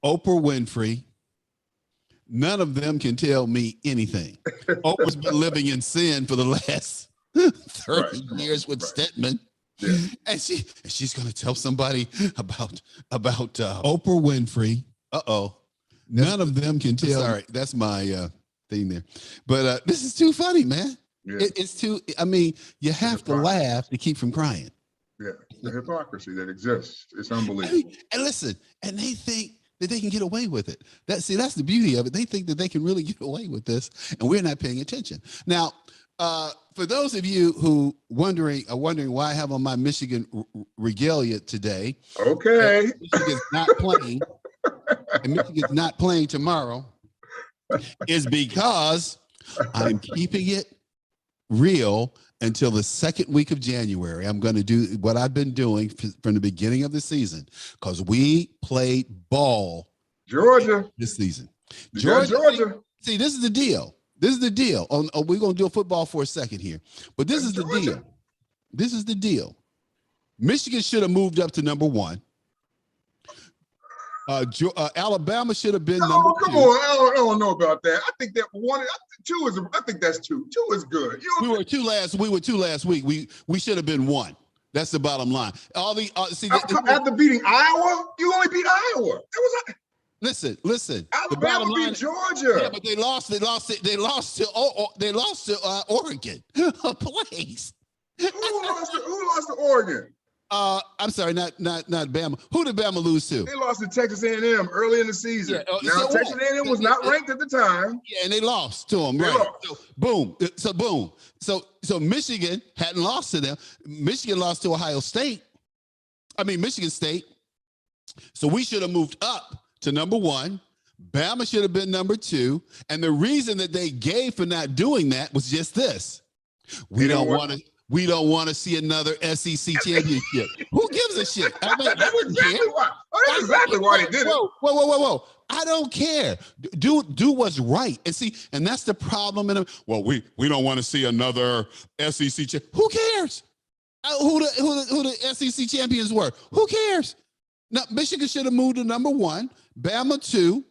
Oprah Winfrey. None of them can tell me anything. Oprah's been living in sin for the last 30 years with Stedman. Yeah. And she's going to tell somebody about Oprah Winfrey. None of them can tell. Sorry, that's my thing there. But this is too funny, man. Yeah. It's too, I mean, you have to laugh to keep from crying. Yeah, the hypocrisy that exists. It's unbelievable. And listen, and they think that they can get away with it. That's the beauty of it. They think that they can really get away with this, and we're not paying attention. Now, for those of you who are wondering why I have on my Michigan regalia today. Okay. Michigan's not playing, and Michigan's not playing tomorrow, is because I'm keeping it real until the second week of January. I'm going to do what I've been doing from the beginning of the season, because we played ball Georgia this season. Georgia. See, this is the deal. This is the deal. We're going to do a football for a second here, but this is the deal. This is the deal. Michigan should have moved up to number 1. Alabama should have been number 2. Come on, I don't know about that. I think that 2 is. I think that's 2. 2 is good. We were 2 last week. We should have been 1. That's the bottom line. After beating Iowa, you only beat Iowa. Listen. Alabama beat Georgia. Yeah, but they lost to Oregon. A place. Who lost to Oregon? I'm sorry, not Bama. Who did Bama lose to? They lost to Texas A&M early in the season. Yeah, Texas A&M was not ranked at the time. Yeah, and they lost to them, right? So, boom. So Michigan hadn't lost to them. Michigan lost to Michigan State. So we should have moved up to number 1. Bama should have been number 2. And the reason that they gave for not doing that was just this: we don't want to see another SEC championship. Who gives a shit? I mean, that's exactly why. That's exactly why they did it. Whoa. I don't care. Do what's right. And that's the problem. We don't want to see another SEC champ. Who cares? Who the SEC champions were? Who cares? Now, Michigan should have moved to number 1, Bama 2,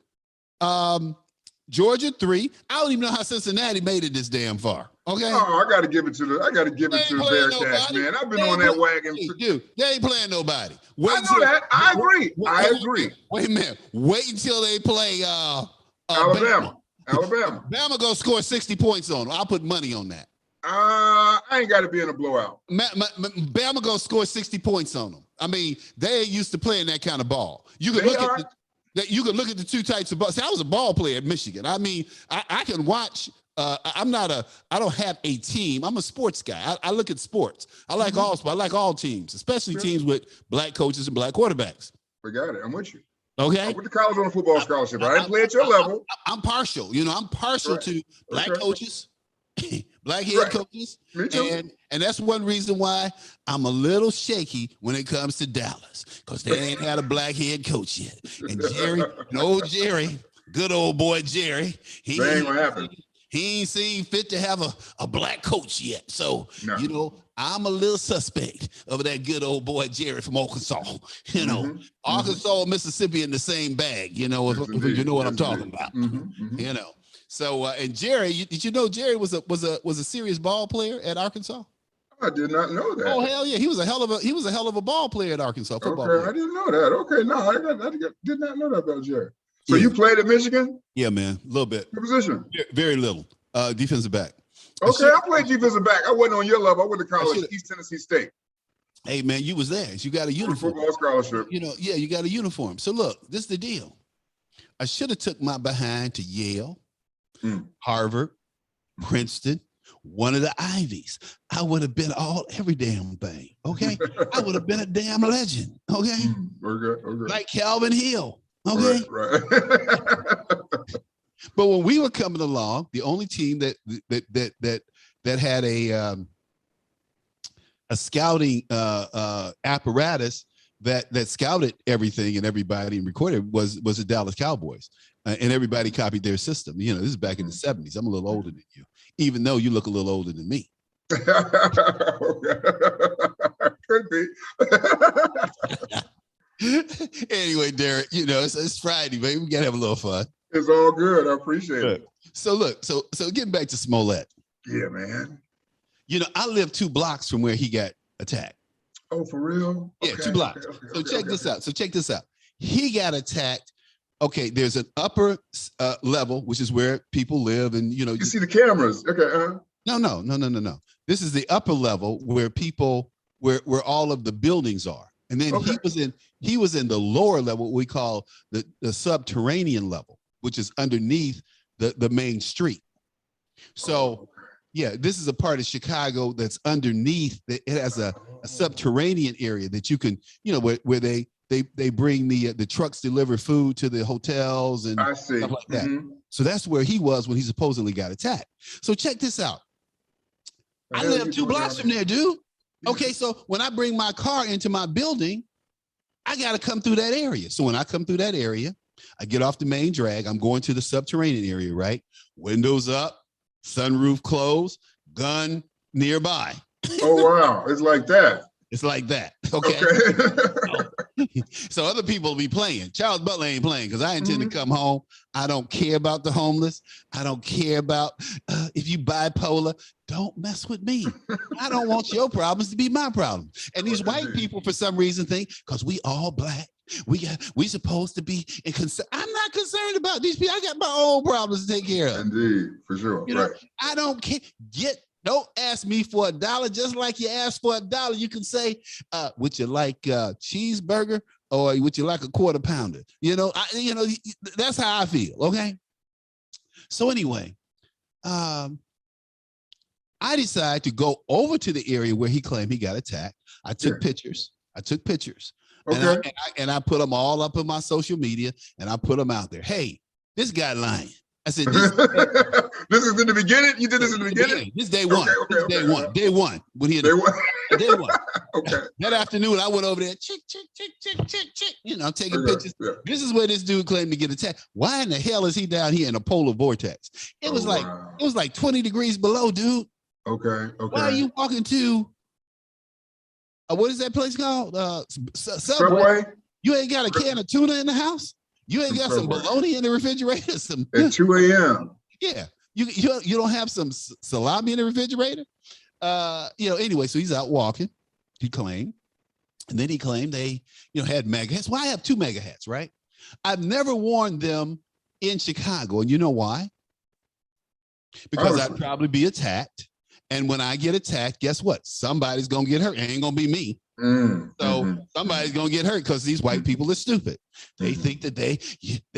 Georgia 3. I don't even know how Cincinnati made it this damn far. Okay. Oh, I got to give it to the Bearcats, man. I've been on that wagon. Dude, they ain't playing nobody. I know that. I agree. Wait a minute. Wait until they play Alabama. Bama gonna score 60 points on them. I'll put money on that. I ain't got to be in a blowout. Bama gonna score 60 points on them. I mean, they ain't used to playing that kind of ball. You can look at the 2 types of ball. See, I was a ball player at Michigan. I mean, I can watch. I don't have a team. I'm a sports guy. I look at sports. I like all sports. I like all teams, especially teams with black coaches and black quarterbacks. We got it. I'm with you. Okay. I went to college on a football scholarship. I didn't play at your level. I'm partial. I'm partial to black coaches, black head coaches. Me too. And that's one reason why I'm a little shaky when it comes to Dallas, because they ain't had a black head coach yet. And Jerry, good old boy Jerry, he ain't gonna happen. He ain't seen fit to have a black coach yet. So, I'm a little suspect of that good old boy Jerry from Arkansas. Arkansas and Mississippi in the same bag, if you know what I'm talking about. So, and Jerry, did you know Jerry was a serious ball player at Arkansas? I did not know that. Oh, hell yeah. He was a hell of a ball player at Arkansas. Football player. I didn't know that. Okay, no, I did not know that about Jerry. So you played at Michigan? Yeah, man, a little bit. What position? Very little. Defensive back. Okay, I played defensive back. I wasn't on your level. I went to college at East Tennessee State. Hey, man, you was there. You got a uniform. Football scholarship. You got a uniform. So look, this is the deal. I should have took my behind to Yale, Harvard, Princeton, one of the Ivies. I would have been every damn thing. Okay, I would have been a damn legend. Okay, okay. Like Calvin Hill. Okay, right. But when we were coming along, the only team that had a scouting apparatus that scouted everything and everybody and recorded was the Dallas Cowboys, and everybody copied their system. This is back in the 70s. I'm a little older than you, even though you look a little older than me. Could be. Anyway, Derek, it's Friday, baby. We gotta have a little fun. It's all good. I appreciate it. So look, so getting back to Smollett. Yeah, man. I live 2 blocks from where he got attacked. Oh, for real? Yeah, okay, 2 blocks. So check this out. So check this out. He got attacked. Okay, there's an upper level, which is where people live, and you see the cameras. Okay. No. This is the upper level where people, where all of the buildings are, and then he was in the lower level, what we call the subterranean level, which is underneath the main street. So, yeah, this is a part of Chicago that's underneath. It has a subterranean area that you can, where they bring the trucks deliver food to the hotels and stuff like that. So that's where he was when he supposedly got attacked. So check this out. I live 2 blocks from there, dude. Okay, so when I bring my car into my building, I got to come through that area. So when I come through that area, I get off the main drag. I'm going to the subterranean area, right? Windows up, sunroof closed, gun nearby. Oh, wow. It's like that. It's like that. Okay. So other people will be playing. Charles Butler ain't playing because I intend to come home. I don't care about the homeless. I don't care about if you bipolar. Don't mess with me. I don't want your problems to be my problem. And these white people, for some reason, think because we all black, we supposed to be in concern. I'm not concerned about these people. I got my own problems to take care of. Indeed, for sure. Right. I don't care. Don't ask me for $1. Just like you ask for $1, you can say, would you like a cheeseburger or would you like a quarter pounder? That's how I feel. Okay. So anyway, I decided to go over to the area where he claimed he got attacked. I took pictures. Okay. And I put them all up on my social media and I put them out there. Hey, this guy lying. I said, this is in the beginning? You did this in the beginning? This day one. Day one. When he day one. Day one. Okay. That afternoon, I went over there, chick. I'm taking pictures. Yeah. This is where this dude claimed to get attacked. Why in the hell is he down here in a polar vortex? It was like 20 degrees below, dude. Okay. Why are you walking to what is that place called? Subway? You ain't got a can of tuna in the house? You ain't got some bologna in the refrigerator? At 2 a.m. Yeah. You don't have some salami in the refrigerator? Anyway, so he's out walking, he claimed. And then he claimed they, had MAGA hats. Well, I have 2 MAGA hats, right? I've never worn them in Chicago. And you know why? Because I'd probably be attacked. And when I get attacked, guess what? Somebody's going to get hurt. It ain't going to be me. So somebody's going to get hurt because these white people are stupid. They think that they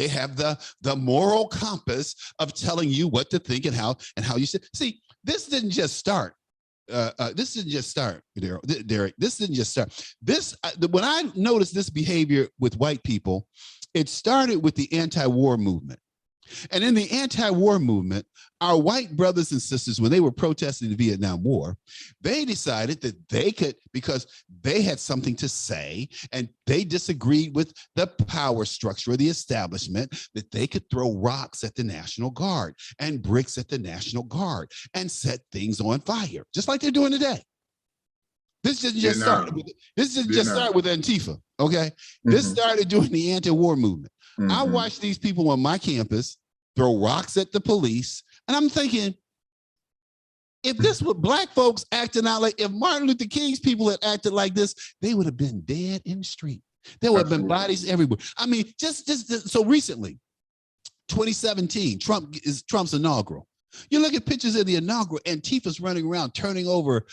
have the moral compass of telling you what to think and how you should. See, this didn't just start. Derek. This didn't just start. When I noticed this behavior with white people, it started with the anti-war movement. And in the anti-war movement, our white brothers and sisters, when they were protesting the Vietnam War, they decided that they could, because they had something to say and they disagreed with the power structure of the establishment, that they could throw rocks at the National Guard and bricks at the National Guard and set things on fire, just like they're doing today. This didn't just start with Antifa, okay? This started during the anti-war movement. I watched these people on my campus throw rocks at the police, and I'm thinking, if this were black folks acting out like, if Martin Luther King's people had acted like this, they would have been dead in the street. There would have been bodies everywhere. I mean, just so recently, 2017, Trump's inaugural. You look at pictures of the inaugural, Antifa's running around turning over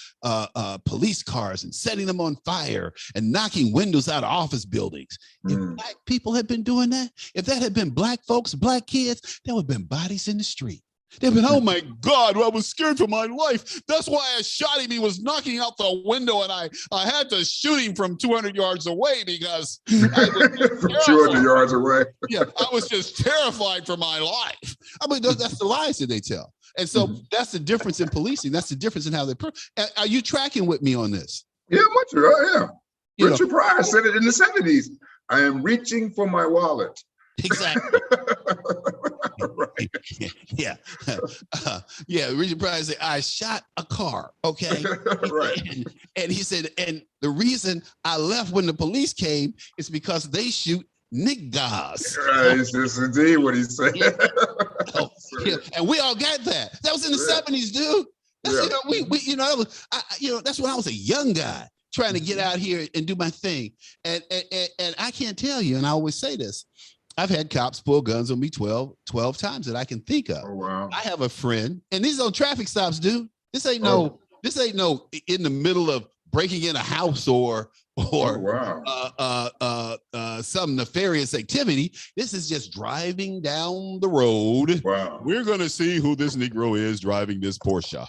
police cars and setting them on fire and knocking windows out of office buildings. If black people had been doing that, if that had been black folks, black kids, there would have been bodies in the street. They've been, oh my God, I was scared for my life. That's why I shot him. He was knocking out the window and I had to shoot him from 200 yards away because I was from 200 yards away. Yeah, I was just terrified for my life. I mean, that's the lies that they tell. And so that's the difference in policing. That's the difference in how they. Are you tracking with me on this? Yeah, much. Yeah. Richard Pryor said it in the 70s. I am reaching for my wallet. Exactly. Right. Yeah. Yeah. Richard Pryor said, I shot a car. Okay. Right. And he said, and the reason I left when the police came is because they shoot niggas. It's indeed what he said. Yeah. Oh, yeah. And we all got that. That was in the 70s, dude. That's, you know, we you know, that was, you know, that's when I was a young guy trying to get out here and do my thing. And I can't tell you, and I always say this, I've had cops pull guns on me 12 times that I can think of. Oh, wow. I have a friend, and these are traffic stops, dude. This ain't no in the middle of breaking in a house or some nefarious activity. This is just driving down the road. Wow. We're going to see who this Negro is driving this Porsche.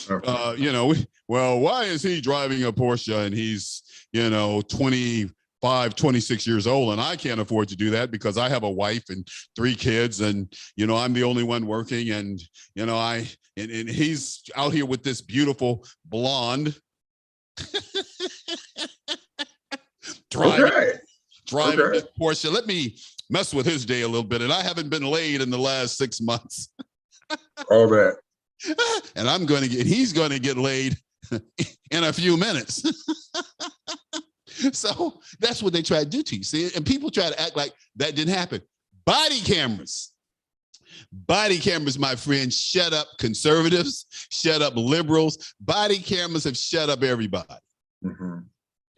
Okay. You know, well, why is he driving a Porsche and he's, you know, 26 years old, and I can't afford to do that because I have a wife and 3 kids, and you know, I'm the only one working, and you know, and he's out here with this beautiful blonde driving this Porsche. Let me mess with his day a little bit, and I haven't been laid in the last 6 months. All that. And he's going to get laid in a few minutes. So that's what they try to do to you. See, and people try to act like that didn't happen. Body cameras, my friend, shut up conservatives, shut up liberals. Body cameras have shut up everybody. Mm-hmm.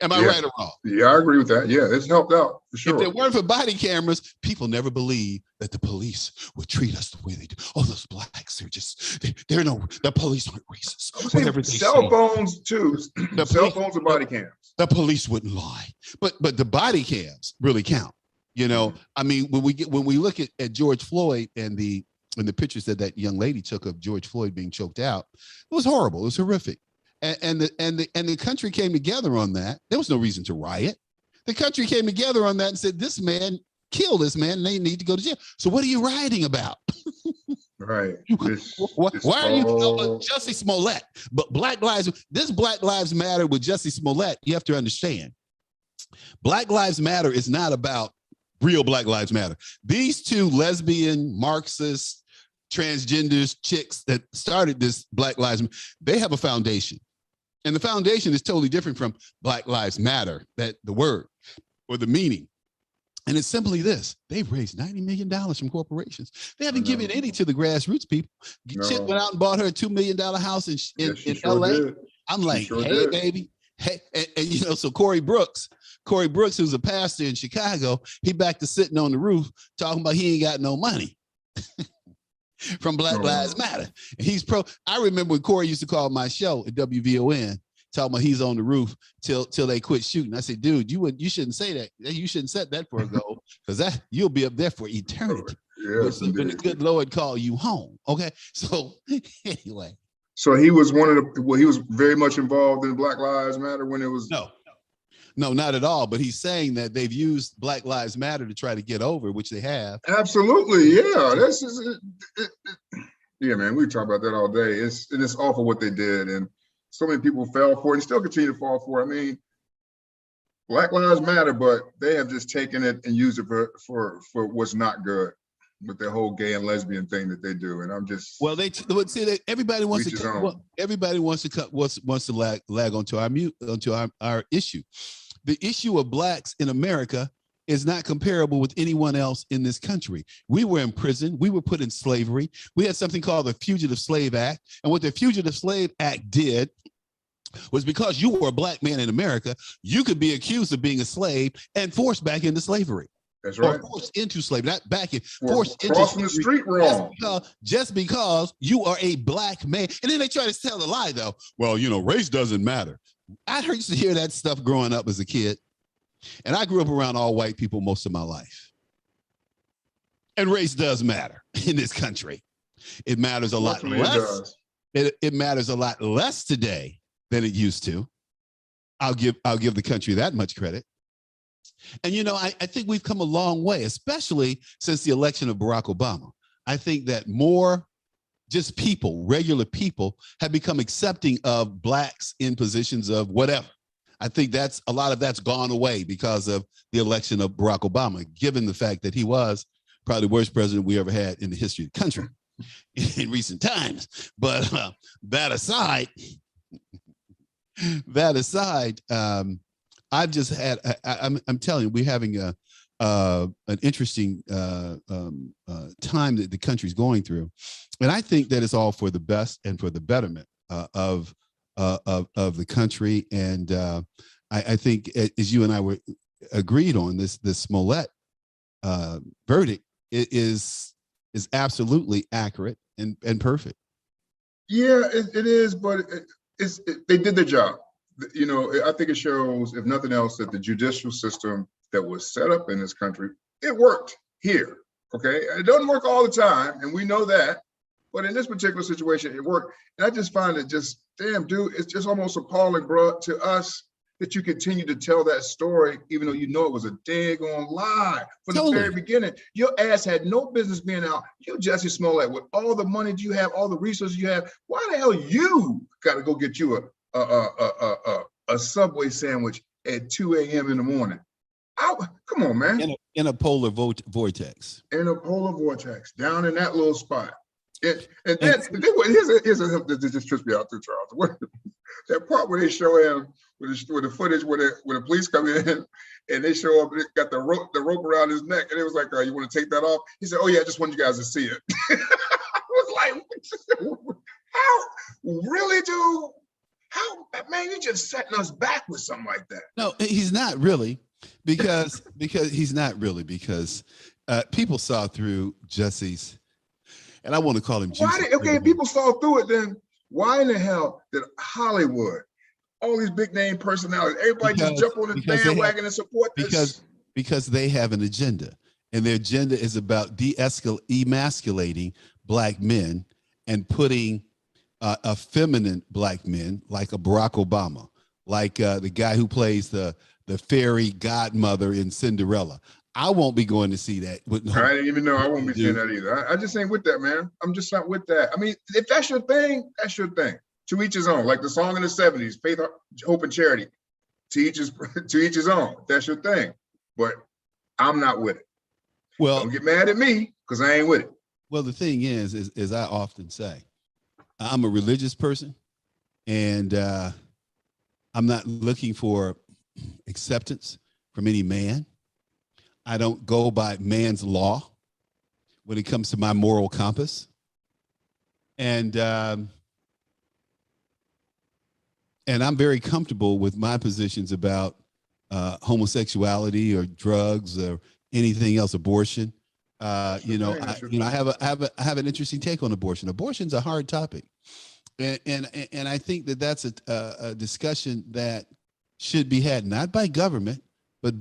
Am I right or wrong? Yeah, I agree with that. Yeah, it's helped out for sure. If it weren't for body cameras, people never believe that the police would treat us the way they do. Oh, those blacks, the police aren't racist. Whatever they cell phones too. Cell phones and body cams. The police wouldn't lie, but the body cams really count. You know, I mean, when we look at George Floyd and the pictures that young lady took of George Floyd being choked out, it was horrible. It was horrific. And the country came together on that. There was no reason to riot. The country came together on that and said, this man killed this man and they need to go to jail. So what are you rioting about? Right. Why are you Jussie Smollett? But Black Lives Matter with Jussie Smollett, you have to understand. Black Lives Matter is not about real Black Lives Matter. These 2 lesbian, Marxist, transgenders, chicks that started this Black Lives Matter, they have a foundation. And the foundation is totally different from Black Lives Matter, that the word or the meaning. And it's simply this: they've raised $90 million from corporations. They haven't given any to the grassroots people. Chick went out and bought her a $2 million house in LA. Did. I'm like, hey, baby. Hey, and you know, so Corey Brooks, who's a pastor in Chicago, he back to sitting on the roof talking about he ain't got no money from Black Lives Matter. And he's pro. I remember when Corey used to call my show at WVON, talking about he's on the roof till they quit shooting. I said, dude, you shouldn't say that. You shouldn't set that for a goal, because that you'll be up there for eternity. Yes, when the good Lord call you home. Okay. So anyway. So he was he was very much involved in Black Lives Matter when it was. No, not at all. But he's saying that they've used Black Lives Matter to try to get over, which they have. Absolutely. Yeah. This is yeah, man. We talk about that all day. It's awful what they did. And so many people fell for it and still continue to fall for it. I mean, Black Lives Matter, but they have just taken it and used it for what's not good with the whole gay and lesbian thing that they do. And I'm just everybody wants to lag onto our issue. The issue of blacks in America is not comparable with anyone else in this country. We were in prison. We were put in slavery. We had something called the Fugitive Slave Act. And what the Fugitive Slave Act did was, because you were a black man in America, you could be accused of being a slave and forced back into slavery. That's right. Or forced into slavery, not back in, forced into crossing the street wrong. Just because you are a black man. And then they try to tell a lie, though. Well, you know, race doesn't matter. I used to hear that stuff growing up as a kid. And I grew up around all white people most of my life. And race does matter in this country. It matters a lot less. It matters a lot less today than it used to. I'll give the country that much credit. And, you know, I think we've come a long way, especially since the election of Barack Obama. I think that more just people, regular people, have become accepting of blacks in positions of whatever. I think that's a lot of that's gone away because of the election of Barack Obama, given the fact that he was probably the worst president we ever had in the history of the country in recent times. But that aside, I've just had. I'm telling you, we're having an interesting time that the country's going through, and I think that it's all for the best and for the betterment of the country. And I think, as you and I were agreed on, this Smollett verdict is absolutely accurate and perfect. Yeah, it is, but they did their job. You know, I think it shows, if nothing else, that the judicial system that was set up in this country, it worked here. Okay, it doesn't work all the time, and we know that. But in this particular situation, it worked. And I just find it just, damn, dude, it's just almost appalling, bro, to us that you continue to tell that story, even though you know it was a daggone lie from the very beginning. Your ass had no business being out. You, Jesse Smollett, with all the money you have, all the resources you have, why the hell you got to go get you a Subway sandwich at 2 a.m. in the morning? Come on, man. In a polar vortex. In a polar vortex, down in that little spot. Here's this trips me out too, Charles. That part where they show him with the footage where the police come in and they show up, and got the rope around his neck, and it was like, "You want to take that off?" He said, "Oh yeah, I just want you guys to see it." I was like, "How really, dude? How, man? You just setting us back with something like that?" No, he's not really, because people saw through Jesse's. And I want to call him juicy. Okay, people saw through it, then why in the hell did Hollywood, all these big name personalities, everybody just jump on this bandwagon and support this? Because they have an agenda. And their agenda is about emasculating Black men and putting effeminate Black men, like a Barack Obama, like the guy who plays the fairy godmother in Cinderella. I won't be going to see that. I didn't even know. I won't be seeing that either. I just ain't with that, man. I'm just not with that. I mean, if that's your thing, that's your thing. To each his own. Like the song in the 70s, Faith, Hope, and Charity. To each his own. That's your thing. But I'm not with it. Well, don't get mad at me because I ain't with it. Well, the thing is I often say, I'm a religious person, and I'm not looking for acceptance from any man. I don't go by man's law when it comes to my moral compass. And I'm very comfortable with my positions about homosexuality or drugs or anything else, abortion. I have an interesting take on abortion. Abortion's a hard topic. And I think that's a discussion that should be had, not by government, but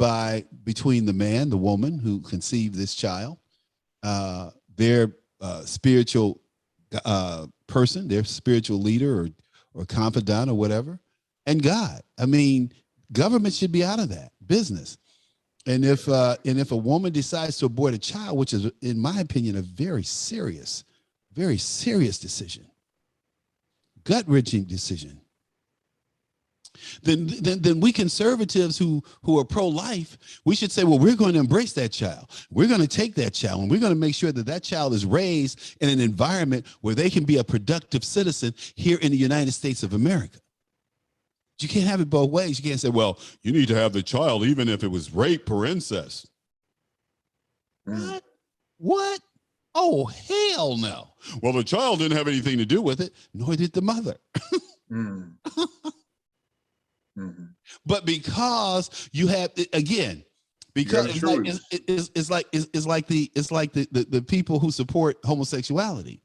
between the man, the woman who conceived this child, their spiritual person, their spiritual leader or confidant or whatever, and God. I mean, government should be out of that business. And if a woman decides to abort a child, which is, in my opinion, a very serious decision, gut-wrenching decision, then we conservatives who are pro-life, we should say, well, we're going to embrace that child. We're going to take that child, and we're going to make sure that child is raised in an environment where they can be a productive citizen here in the United States of America. You can't have it both ways. You can't say, well, you need to have the child even if it was rape or incest. What? Oh, hell no. Well, the child didn't have anything to do with it, nor did the mother. But because you have, again, because it's like the people who support homosexuality,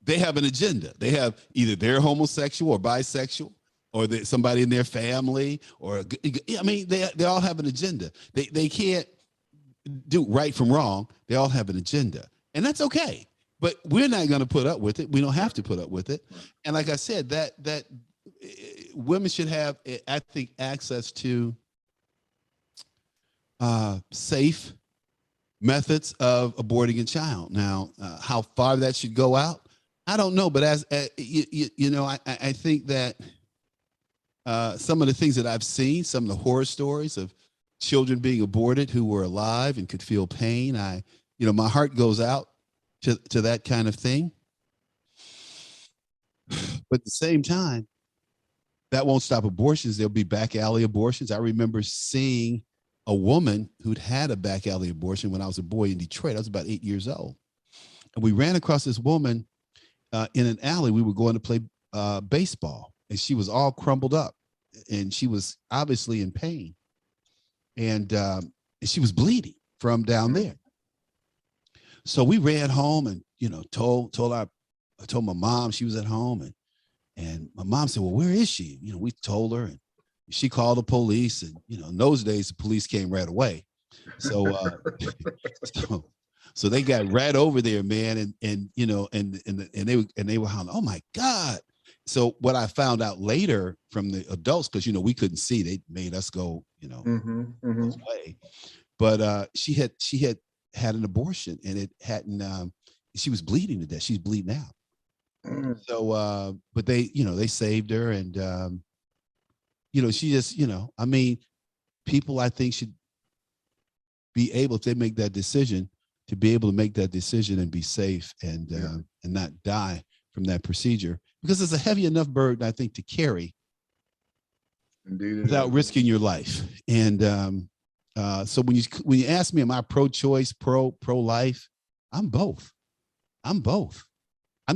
they have an agenda. They have either they're homosexual or bisexual, or somebody in their family, or I mean, they all have an agenda. They can't do right from wrong. They all have an agenda, and that's okay. But we're not going to put up with it. We don't have to put up with it. And like I said, that women should have, I think, access to safe methods of aborting a child. Now, how far that should go out, I don't know. But I think that some of the things that I've seen, some of the horror stories of children being aborted who were alive and could feel pain, my heart goes out to that kind of thing. But at the same time, that won't stop abortions. There'll be back alley abortions. I remember seeing a woman who'd had a back alley abortion when I was a boy in Detroit. I was about 8 years old. And we ran across this woman in an alley. We were going to play baseball, and she was all crumbled up, and she was obviously in pain. And she was bleeding from down there. So we ran home and, told my mom she was at home, and my mom said, well, where is she? We told her, and she called the police, and, in those days, the police came right away. So, so they got right over there, man. And they were hollering, oh my God. So what I found out later from the adults, because, we couldn't see, they made us go, away. But she had an abortion, and it hadn't, she was bleeding to death. She's bleeding out. So, but they saved her, and, she just, people I think should be able, if they make that decision, to be able to make that decision and be safe and not die from that procedure, because it's a heavy enough burden, I think, to carry. Indeed, without risking your life. And so when you ask me, am I pro-choice, pro-life? I'm both. I'm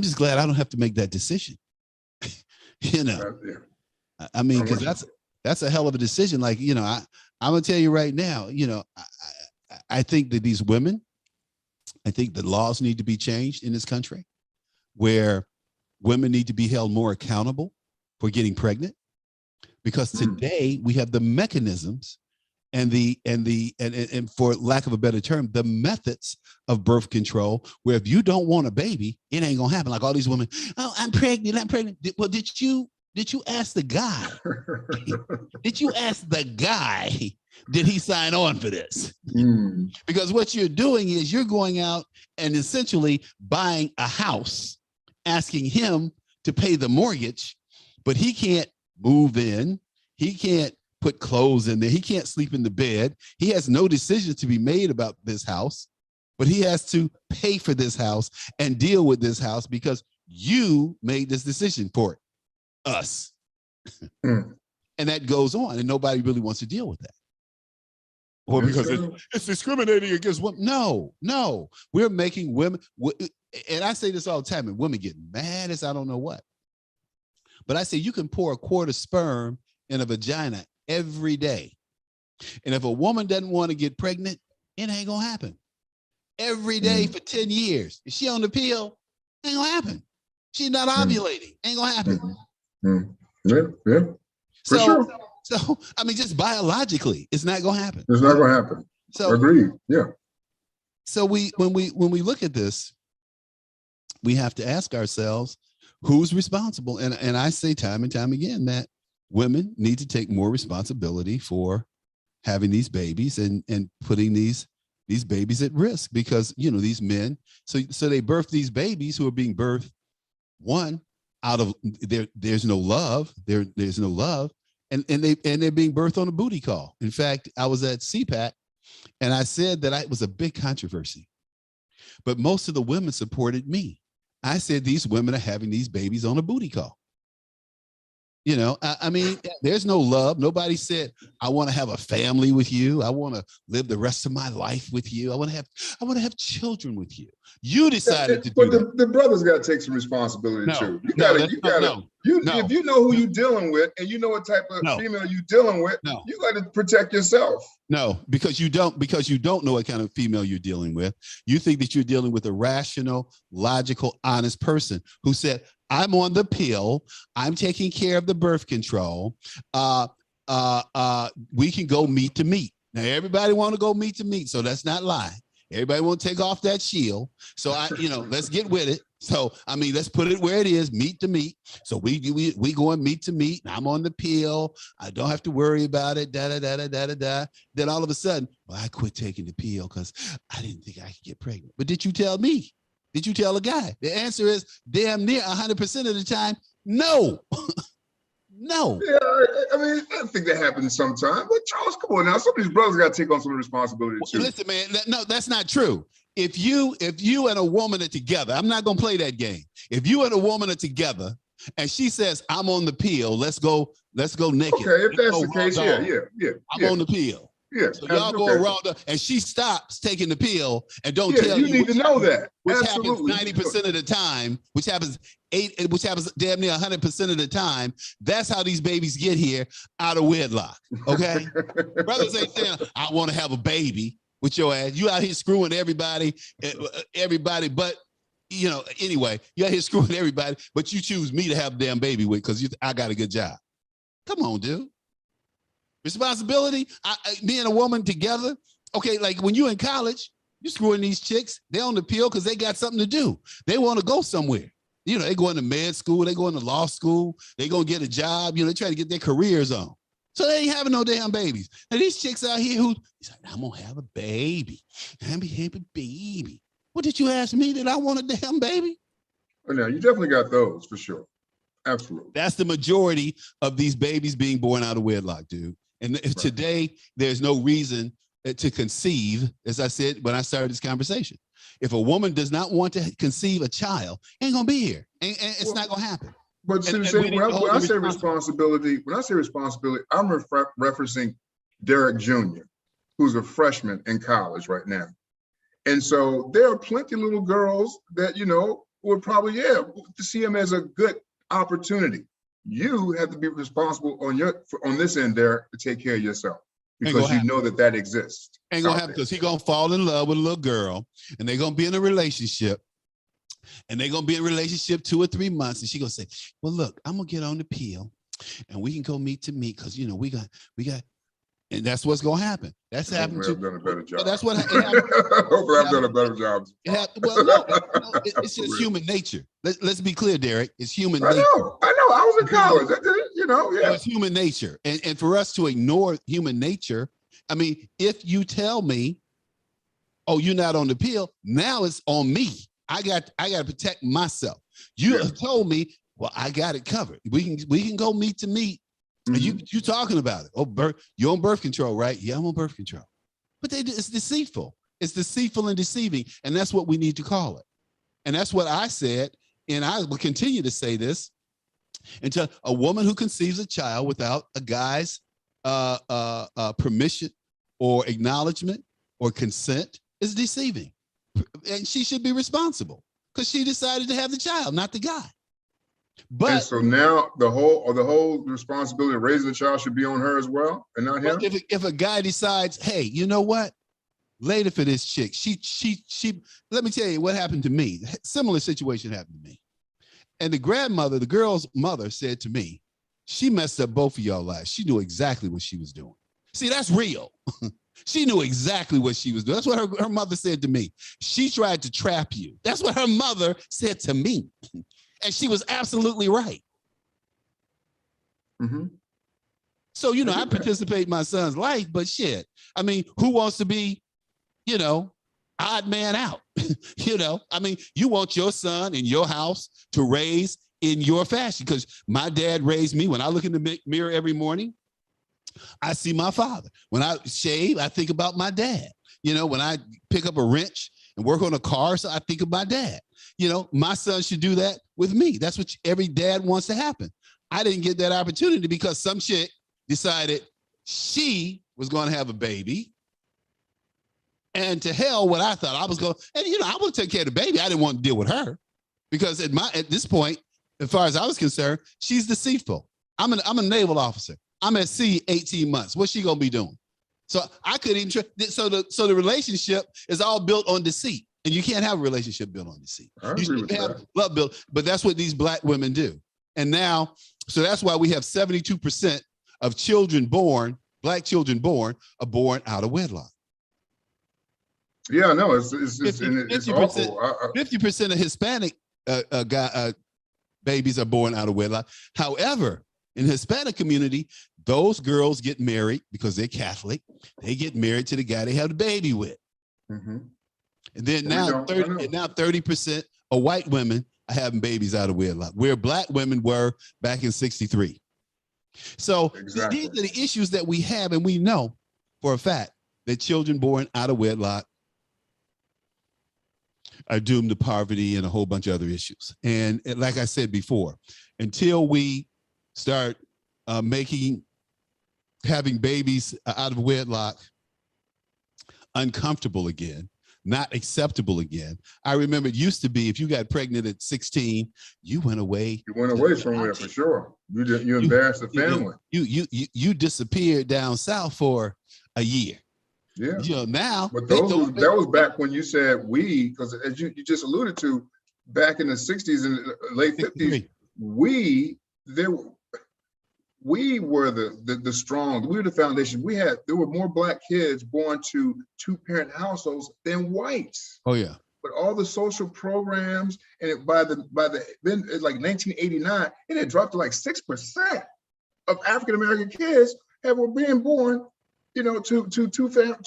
just glad I don't have to make that decision. I mean, because that's a hell of a decision. Like, I'm gonna tell you right now, I think that these women, I think the laws need to be changed in this country, where women need to be held more accountable for getting pregnant, because today we have the mechanisms and for lack of a better term, the methods of birth control, where if you don't want a baby, it ain't gonna happen. Like all these women, oh, I'm pregnant. Well, did you ask the guy? Did you ask the guy? Did he sign on for this? Because what you're doing is you're going out and essentially buying a house, asking him to pay the mortgage, but he can't move in. He can't put clothes in there. He can't sleep in the bed. He has no decisions to be made about this house, but he has to pay for this house and deal with this house because you made this decision for us. And that goes on, and nobody really wants to deal with that. Or because it's discriminating against women. No, we're making women, and I say this all the time, and women get mad as I don't know what. But I say you can pour a quart of sperm in a vagina every day. And if a woman doesn't want to get pregnant, it ain't gonna happen. Every day for 10 years. If she on the pill, ain't gonna happen. She's not ovulating, ain't gonna happen. Yeah. For sure. So I mean, just biologically, it's not gonna happen. It's not gonna happen. So agreed. Yeah. So when we look at this, we have to ask ourselves, who's responsible? And I say time and time again that women need to take more responsibility for having these babies and putting these babies at risk, because these men, so they birth these babies who are being birthed, one, out of there's no love, there's no love, and they're being birthed on a booty call. In fact, I was at CPAC and I said that it was a big controversy, but most of the women supported me. I said these women are having these babies on a booty call. I mean, there's no love. Nobody said, I want to have a family with you. I want to live the rest of my life with you. I want to have children with you. You decided to do that. But the brothers got to take some responsibility too. If you know who you're dealing with and you know what type of female you're dealing with, you got to protect yourself. No, because you don't know what kind of female you're dealing with. You think that you're dealing with a rational, logical, honest person who said, I'm on the pill. I'm taking care of the birth control. We can go meet to meet. Now, everybody want to go meet to meet, so let's not lie. Everybody want to take off that shield. So let's get with it. So, I mean, let's put it where it is, meet to meet. So we go and meet to meet. I'm on the pill. I don't have to worry about it. Then all of a sudden, well, I quit taking the pill because I didn't think I could get pregnant. But did you tell me? Did you tell a guy? The answer is damn near 100% of the time, no. No. Yeah, I mean, I think that happens sometimes. But Charles, come on now. Some of these brothers got to take on some responsibility too. Listen, man. No, that's not true. If you and a woman are together, I'm not gonna play that game. If you and a woman are together, and she says, "I'm on the pill. Let's go naked." Okay, if that's go the case, yeah. I'm on the pill. Yeah. So y'all go around, and she stops taking the pill and don't tell you. You need to know that. Which Absolutely. happens 90% of the time, which happens damn near 100% of the time. That's how these babies get here out of wedlock. Okay, brothers ain't saying, "I want to have a baby with your ass." You out here screwing everybody, but. Anyway, you out here screwing everybody, but you choose me to have a damn baby with because I got a good job. Come on, dude. Responsibility, me and a woman together. Okay, like when you in college, you screwing these chicks. They on the pill because they got something to do. They want to go somewhere. They going to med school. They going to law school. They going to get a job. They try to get their careers on. So they ain't having no damn babies. Now these chicks out here he's like, "I'm going to have a baby. I'm going to have a baby." What did you ask me that I want a damn baby? Oh, no, you definitely got those for sure. Absolutely. That's the majority of these babies being born out of wedlock, dude. And today, there's no reason to conceive, as I said when I started this conversation. If a woman does not want to conceive a child, ain't gonna be here. It's not gonna happen. But when I say responsibility, I'm referencing Derek Jr., who's a freshman in college right now. And so there are plenty of little girls that, would probably, see him as a good opportunity. You have to be responsible on this end there to take care of yourself because you know that exists. Ain't gonna happen because he's gonna fall in love with a little girl and they're gonna be in a relationship. And they're gonna be in a relationship 2 or 3 months, and she's gonna say, "Well, look, I'm gonna get on the pill and we can go meet because we got and that's what's gonna happen. That's happened to. I've done a better job. That's what. Hopefully, I've done a better job. Well, no, it's just human nature. Let's be clear, Derek. It's human nature. I know. I was in college. It's human nature, and for us to ignore human nature, I mean, if you tell me, "Oh, you're not on the pill," now it's on me. I got to protect myself. You have told me, "Well, I got it covered. We can go meet to meet." Mm-hmm. And you talking about it. Oh, you're on birth control, right? Yeah, I'm on birth control. But it's deceitful. It's deceitful and deceiving. And that's what we need to call it. And that's what I said. And I will continue to say this until a woman who conceives a child without a guy's permission or acknowledgement or consent is deceiving. And she should be responsible because she decided to have the child, not the guy. But so now the whole responsibility of raising the child should be on her as well, and not him. If a guy decides, "Hey, you know what? Later for this chick, she. Let me tell you what happened to me. Similar situation happened to me, and the girl's mother, said to me, "She messed up both of y'all lives. She knew exactly what she was doing." See, that's real. She knew exactly what she was doing. That's what her mother said to me. She tried to trap you. That's what her mother said to me. And she was absolutely right. Mm-hmm. So, I participate in my son's life, but shit, I mean, who wants to be, odd man out? I mean, you want your son in your house to raise in your fashion because my dad raised me. When I look in the mirror every morning, I see my father. When I shave, I think about my dad. When I pick up a wrench and work on a car, so I think of my dad. My son should do that with me. That's what every dad wants to happen. I didn't get that opportunity because some chick decided she was going to have a baby. And to hell what I thought I was going to, and I would take care of the baby. I didn't want to deal with her because at this point, as far as I was concerned, she's deceitful. I'm a naval officer. I'm at sea 18 months. What's she going to be doing? So I couldn't even, so the relationship is all built on deceit. And you can't have a relationship built on deceit. You should have love built, but that's what these black women do. And now, so that's why we have 72% of black children born, are born out of wedlock. Yeah, no, it's awful. 50% of Hispanic babies are born out of wedlock. However, in the Hispanic community, those girls get married because they're Catholic. They get married to the guy they have the baby with. Mm-hmm. And then now 30% of white women are having babies out of wedlock, where black women were back in 1963. So exactly. these are the issues that we have, and we know for a fact that children born out of wedlock are doomed to poverty and a whole bunch of other issues. And like I said before, until we start having babies out of wedlock uncomfortable again, not acceptable again. I remember it used to be if you got pregnant at 16, you went away. You went away somewhere for sure. You embarrassed the family. You disappeared down south for a year. Yeah. You know, now. But that was back when you said we, because as you just alluded to, back in the 60s and late 50s, we were the strong, we were the foundation. There were more Black kids born to two-parent households than whites. Oh yeah. But all the social programs, and by then like 1989, it had dropped to like 6% of African American kids were being born, you know, to a two-parent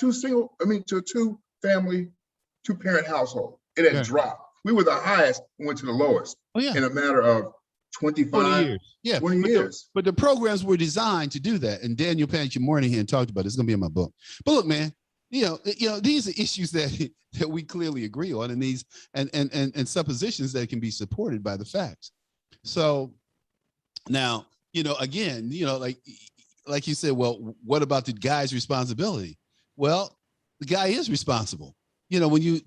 household. It had dropped. We were the highest and went to the lowest in a matter of 25 years. Yeah, 20 years. But the programs were designed to do that. And Daniel Patrick Moynihan talked about it. It's going to be in my book. But look, man, you know, these are issues that we clearly agree on, and these and suppositions that can be supported by the facts. So now, you know, again, you know, like you said, well, what about the guy's responsibility? Well, the guy is responsible. You know, and you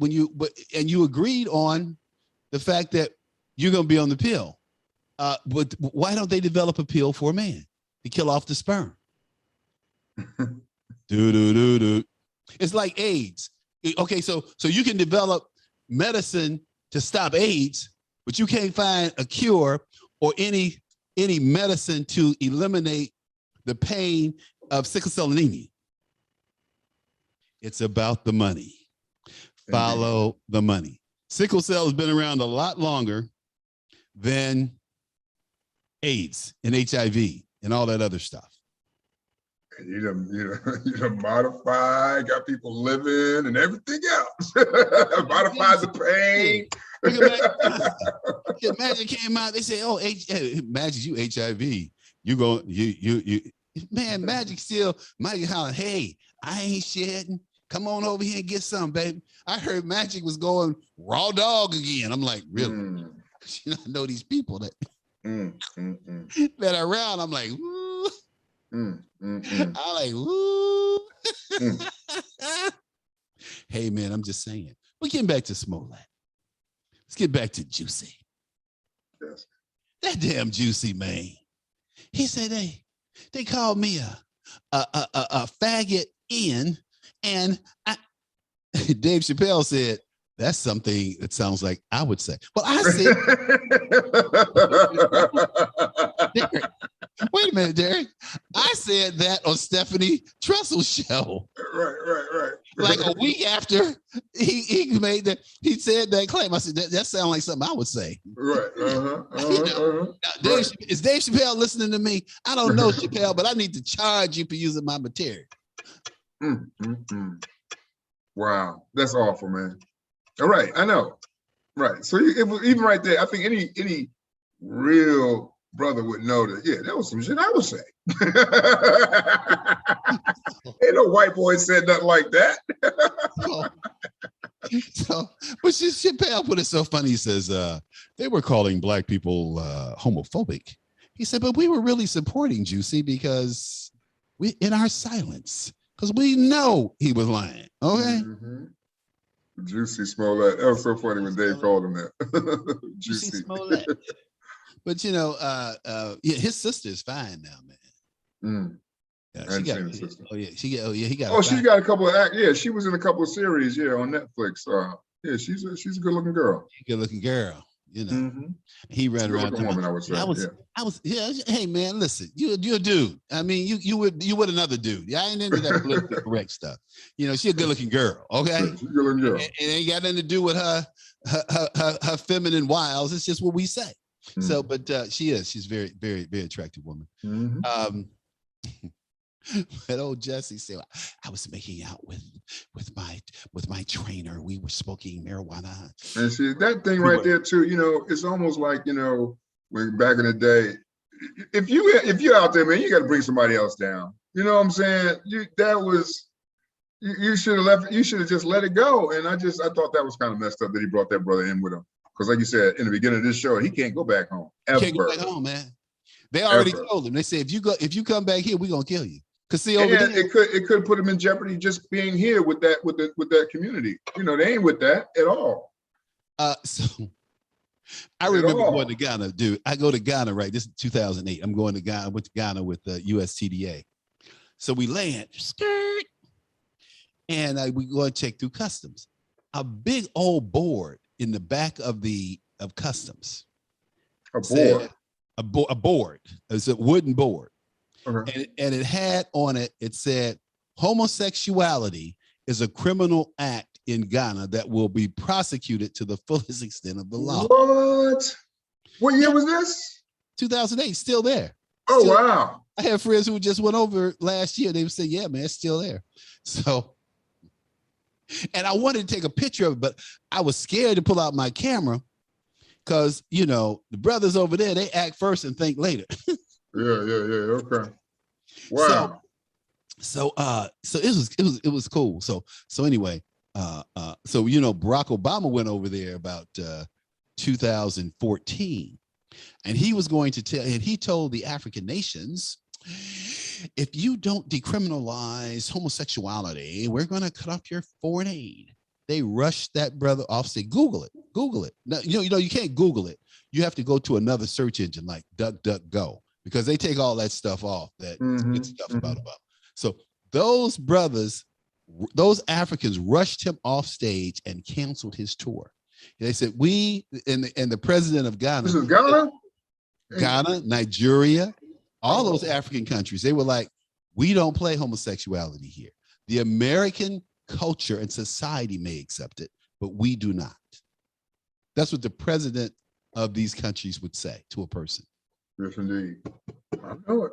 agreed on the fact that you're going to be on the pill. But why don't they develop a pill for a man to kill off the sperm? It's like AIDS. Okay, so you can develop medicine to stop AIDS, but you can't find a cure or any medicine to eliminate the pain of sickle cell anemia. It's about the money. Follow the money. Sickle cell has been around a lot longer than AIDS and HIV and all that other stuff. And you done modified, got people living and everything else. Modified the pain. Magic came out. They say, "Oh, Magic, you HIV. You man, Magic still. Magic hollering, hey, I ain't shedding. Come on over here and get some, baby." I heard Magic was going raw dog again. I'm like, really? You know, I know these people that that are around. I'm like, woo. I'm like, woo. Hey, man, I'm just saying. We're getting back to Smollett. Let's get back to Juicy. Yes. That damn Juicy, man. He said, they called me a faggot in, and Dave Chappelle said, that's something that sounds like I would say. Well, I said, Derek, wait a minute, Derek. I said that on Stephanie Tressel's show. Right. Like a week after he said that claim. I said, that sounds like something I would say. Right. Is Dave Chappelle listening to me? I don't know, Chappelle, but I need to charge you for using my material. Wow, that's awful, man. All right, I know. Right. So even right there, I think any real brother would know that, yeah, that was some shit I would say. Ain't no white boy said nothing like that. But Chappelle put it so funny. He says, they were calling Black people homophobic. He said, but we were really supporting Juicy because in our silence, because we know he was lying. Okay. Juicy Smollett. That was so funny when Dave called him that. Juicy Smollett. But you know, his sister is fine now, man. Yeah, he got. Oh, she's got a couple of she was in a couple of series, on Netflix. Yeah, she's a good looking girl. Good looking girl. You know, he ran around. Woman, I would say. Hey man, listen, you're a dude. I mean, you would another dude. I ain't into that politically correct stuff. You know, she's a good looking girl. Okay, she's a good looking girl. It ain't got nothing to do with her feminine wiles. It's just what we say. So, but she's very, very, very attractive woman. But old Jesse said, I was making out with my trainer. We were smoking marijuana. And see that thing right there too. You know, it's almost like, when back in the day, if you're out there, man, you got to bring somebody else down. You know what I'm saying? You should have left. You should have just let it go. And I thought that was kind of messed up that he brought that brother in with him. Because like you said in the beginning of this show, he can't go back home ever. Can't go back home, man. They already told him. They said if you come back here, we're gonna kill you. Cause see over there, it could put him in jeopardy just being here with that community. You know, they ain't with that at all. So I remember going to Ghana, dude. I go to Ghana, right? This is 2008. I'm going to Ghana. I went to Ghana with the USTDA. So we land, skirt, and we go and check through customs. A big old board in the back of customs. A board. It's a wooden board. And it had on it, it said, homosexuality is a criminal act in Ghana that will be prosecuted to the fullest extent of the law. What year was this? 2008, still there. Oh, wow. I have friends who just went over last year. They would say, yeah, man, it's still there. So, and I wanted to take a picture of it, but I was scared to pull out my camera because, you know, the brothers over there, they act first and think later. Yeah. Okay. Wow. So it was cool. So anyway, so you know, Barack Obama went over there about 2014, and he was going to tell, and he told the African nations, if you don't decriminalize homosexuality, we're going to cut off your foreign aid. They rushed that brother off. Say, Google it. Now, you know, you can't Google it. You have to go to another search engine like DuckDuckGo, because they take all that stuff off that good stuff about. So those brothers, those Africans rushed him off stage and canceled his tour. They said, and the president of Ghana. This is Ghana? Ghana, Nigeria, all those African countries. They were like, we don't play homosexuality here. The American culture and society may accept it, but we do not. That's what the president of these countries would say to a person. Yes, indeed. I know it.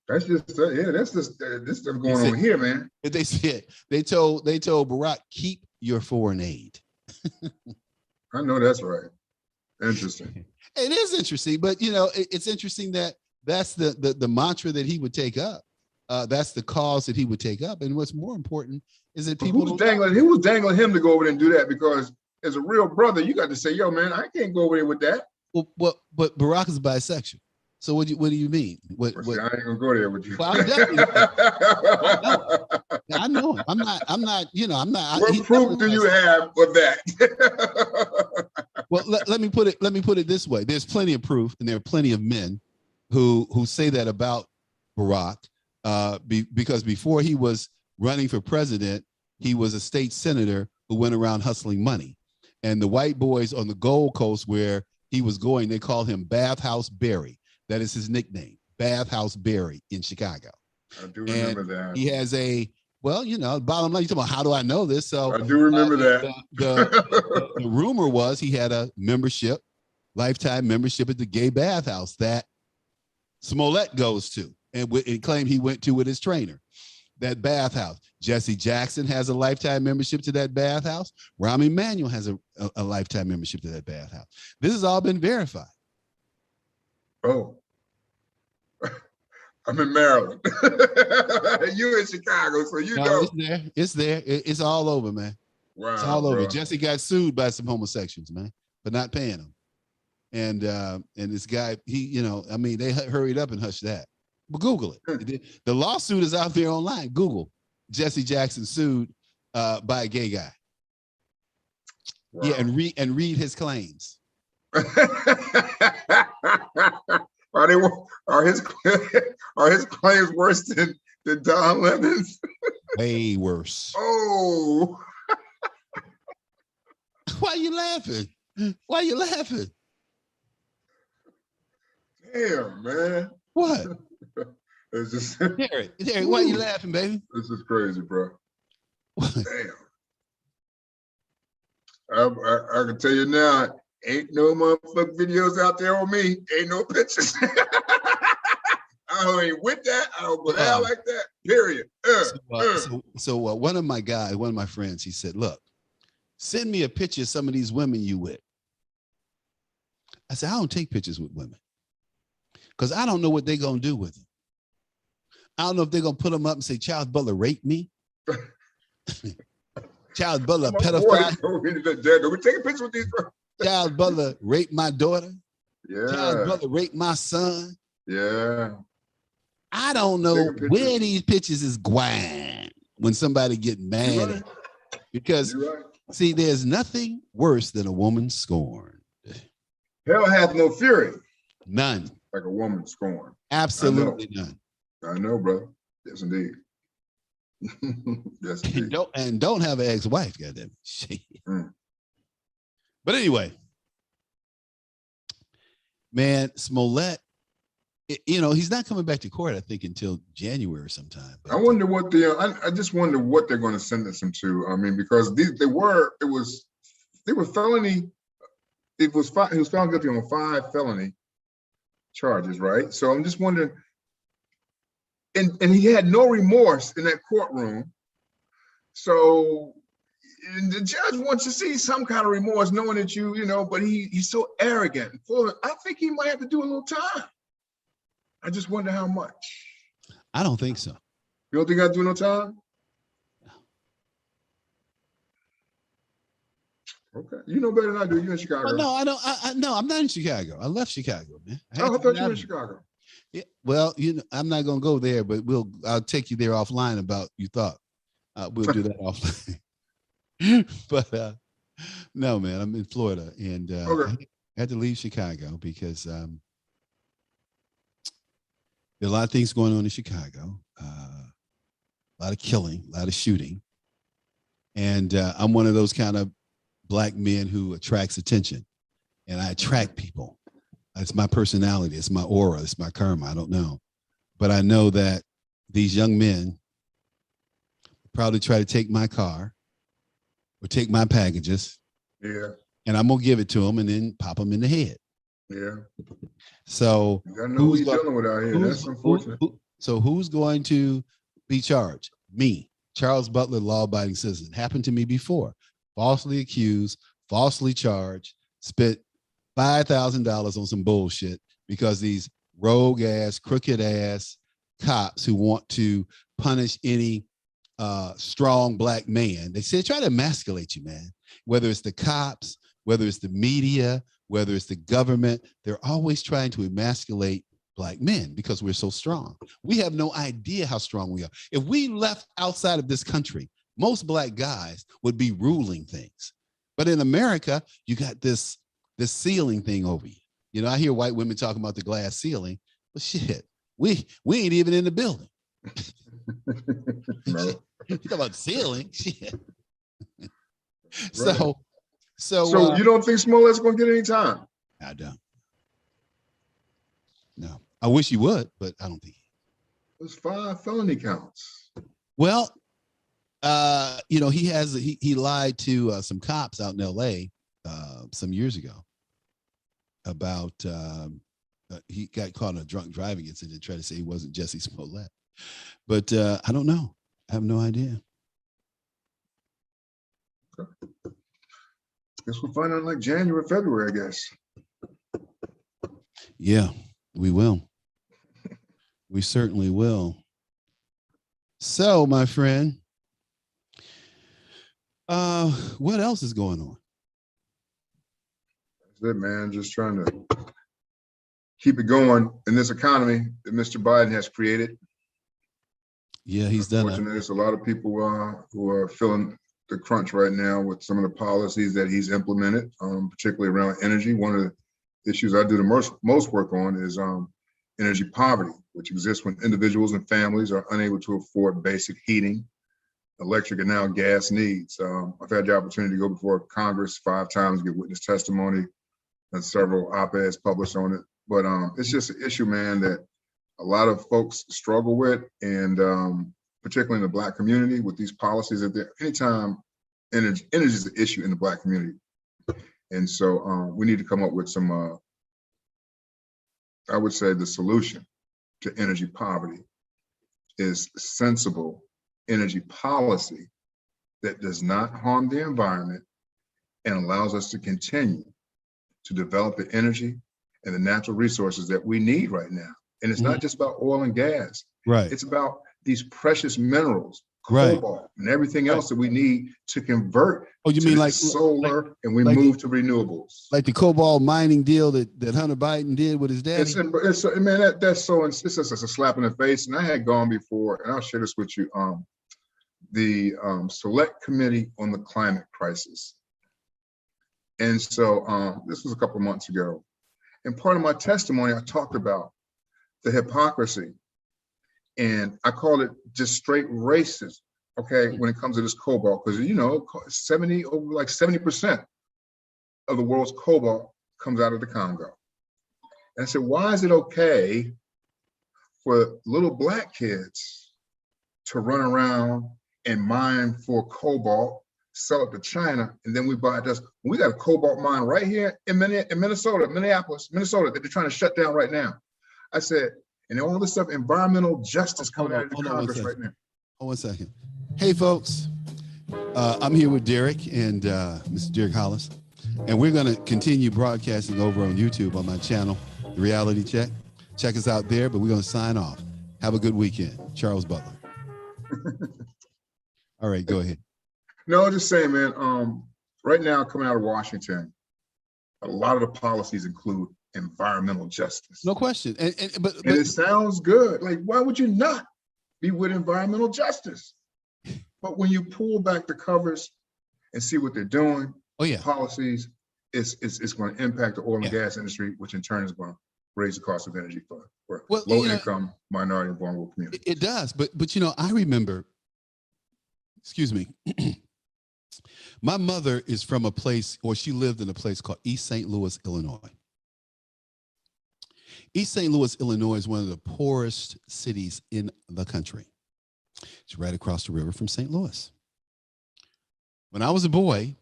That's just that's just this stuff going on here, man. They said they told Barack, keep your foreign aid. I know that's right. Interesting. It is interesting, but you know, it's interesting that that's the mantra that he would take up. That's the cause that he would take up. And what's more important is that people who was dangling him to go over there and do that, because as a real brother, you got to say, yo, man, I can't go over there with that. Well, but Barack is bisexual. So what do you mean? I ain't gonna go there with you. Well, I'm definitely. I know. I'm not. You know, I'm not. What proof do you have of that? Well, let me put it this way. There's plenty of proof, and there are plenty of men who say that about Barack, because before he was running for president, he was a state senator who went around hustling money, and the white boys on the Gold Coast where he was going, they called him Bathhouse Barry. That is his nickname, Bathhouse Barry in Chicago. I do remember that. He has you know, bottom line, you're talking about how do I know this? So I do remember that. The rumor was he had a lifetime membership at the gay bathhouse that Smollett goes to and claimed he went to with his trainer. That bathhouse. Jesse Jackson has a lifetime membership to that bathhouse. Rahm Emanuel has a lifetime membership to that bathhouse. This has all been verified. Oh, I'm in Maryland. You're in Chicago, so you know. It's there. It's all over, man. Wow, it's all over. Bro. Jesse got sued by some homosexuals, man, for not paying him. And this guy, they hurried up and hushed that. But Google it. The lawsuit is out there online. Google Jesse Jackson sued by a gay guy. Wow. Yeah, and read his claims. Are his claims worse than Don Lemon's? Way worse. Oh. Why are you laughing? Damn, man. What? It's just Derek, why are you laughing, baby? This is crazy, bro. What? Damn. I can tell you now, ain't no motherfucking videos out there on me. Ain't no pictures. I ain't with that. I don't go down like that. Period. So one of my friends, he said, look, send me a picture of some of these women you with. I said, I don't take pictures with women. because I don't know what they're going to do with him. I don't know if they're going to put him up and say, Charles Butler raped me. Charles Butler, pedophile. We take a picture with these. Charles Butler raped my daughter. Yeah. Charles Butler raped my son. Yeah. I don't know where these pictures is going when somebody get mad at it. Because, see, there's nothing worse than a woman scorned. Hell hath no fury. None. Like a woman scorned. Absolutely none. I know, brother. Yes, indeed. Yes, indeed. And don't have an ex-wife, goddamn shit. But anyway, man, Smollett, you know, he's not coming back to court, I think, until January sometime. I wonder what I just wonder what they're going to sentence him to. I mean, because they were felony. He was found guilty on 5 felony charges, right? So I'm just wondering, and he had no remorse in that courtroom. So the judge wants to see some kind of remorse, knowing that you know, but he's so arrogant and full of, I think he might have to do a little time. I just wonder how much. I don't think so. You don't think I do no time? Okay, you know better than I do. You're in Chicago. No, I don't. No, I'm not in Chicago. I left Chicago, man. I thought you were in Chicago. Yeah, well, you know, I'm not gonna go there, but I'll take you there offline about you thought. We'll do that offline. But no, man, I'm in Florida, and I had to leave Chicago because there are a lot of things going on in Chicago. A lot of killing, a lot of shooting, and I'm one of those kind of Black men who attracts attention, and I attract people. It's my personality. It's my aura. It's my karma. I don't know, but I know that these young men probably try to take my car or take my packages. Yeah. And I'm gonna give it to them and then pop them in the head. Yeah. So you gotta know who you're dealing with out here. That's unfortunate. So who's going to be charged? Me, Charles Butler, law-abiding citizen. Happened to me before. Falsely accused, falsely charged, spent $5,000 on some bullshit because these rogue ass, crooked ass cops who want to punish any strong Black man. They say try to emasculate you, man. Whether it's the cops, whether it's the media, whether it's the government, they're always trying to emasculate Black men because we're so strong. We have no idea how strong we are. If we left outside of this country, most Black guys would be ruling things. But in America, you got this ceiling thing over you. You know, I hear white women talking about the glass ceiling, but shit, we ain't even in the building. No. You talk about ceiling, shit. Right. So you don't think Smollett's gonna get any time? I don't. No, I wish he would, but I don't think. There's 5 felony counts. Well, you know, he lied to some cops out in LA some years ago about he got caught in a drunk driving incident, tried to say he wasn't Jesse Smollett. But I don't know. I have no idea. Okay. Guess we'll find out like January, February, I guess. Yeah, we will. We certainly will. So, my friend, what else is going on? That's it, man. Just trying to keep it going in this economy that Mr. Biden has created. Yeah, he's done it. There's a lot of people who are feeling the crunch right now with some of the policies that he's implemented, particularly around energy. One of the issues I do the most work on is energy poverty, which exists when individuals and families are unable to afford basic heating, electric, and now gas needs. I've had the opportunity to go before Congress 5 times, get witness testimony, and several op-eds published on it. But it's just an issue, man, that a lot of folks struggle with, and particularly in the Black community with these policies. That anytime energy is an issue in the Black community, and so we need to come up with some. I would say the solution to energy poverty is sensible energy policy that does not harm the environment and allows us to continue to develop the energy and the natural resources that we need right now. And it's not just about oil and gas. Right. It's about these precious minerals, right. cobalt, and everything else that we need to convert. Oh, you mean like solar, and we like move to renewables. Like the cobalt mining deal that Hunter Biden did with his daddy? It's man, that's so, it's just a slap in the face. And I had gone before, and I'll share this with you, the Select Committee on the Climate Crisis. And so this was a couple of months ago. And part of my testimony, I talked about the hypocrisy. And I call it just straight racist, okay, when it comes to this cobalt, because over 70% of the world's cobalt comes out of the Congo. And I said, why is it okay for little Black kids to run around and mine for cobalt, sell it to China, and then we buy it? We got a cobalt mine right here in Minneapolis, Minnesota, that they're trying to shut down right now. I said, and all this stuff, environmental justice coming out of the Congress right now. Hold 1 second. Hey, folks. I'm here with Derek and Mr. Derek Hollis, and we're going to continue broadcasting over on YouTube on my channel, The Reality Check. Check us out there, but we're going to sign off. Have a good weekend. Charles Butler. All right, go ahead. No, just saying, man, right now coming out of Washington, a lot of the policies include environmental justice. No question. But it sounds good. Like, why would you not be with environmental justice? But when you pull back the covers and see what they're doing, policies, it's going to impact the oil and gas industry, which in turn is going to raise the cost of energy for low-income, minority, and vulnerable communities. It does. But I remember, excuse me, my mother is from a place, or she lived in a place called East St. Louis, Illinois. East St. Louis, Illinois is one of the poorest cities in the country. It's right across the river from St. Louis. When I was a boy,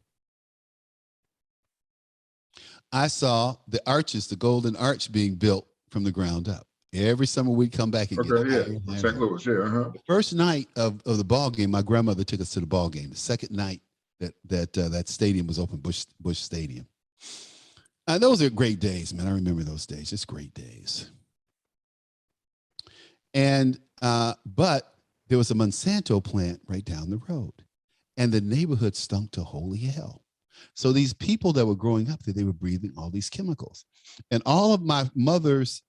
I saw the arches, the Golden Arch, being built from the ground up. Every summer we'd come back and St. Louis, The first night of the ball game, my grandmother took us to the ball game. The second night that stadium was open, Bush Stadium. Those are great days, man. I remember those days. Just great days. And but there was a Monsanto plant right down the road, and the neighborhood stunk to holy hell. So these people that were growing up there, they were breathing all these chemicals, and all of my mother's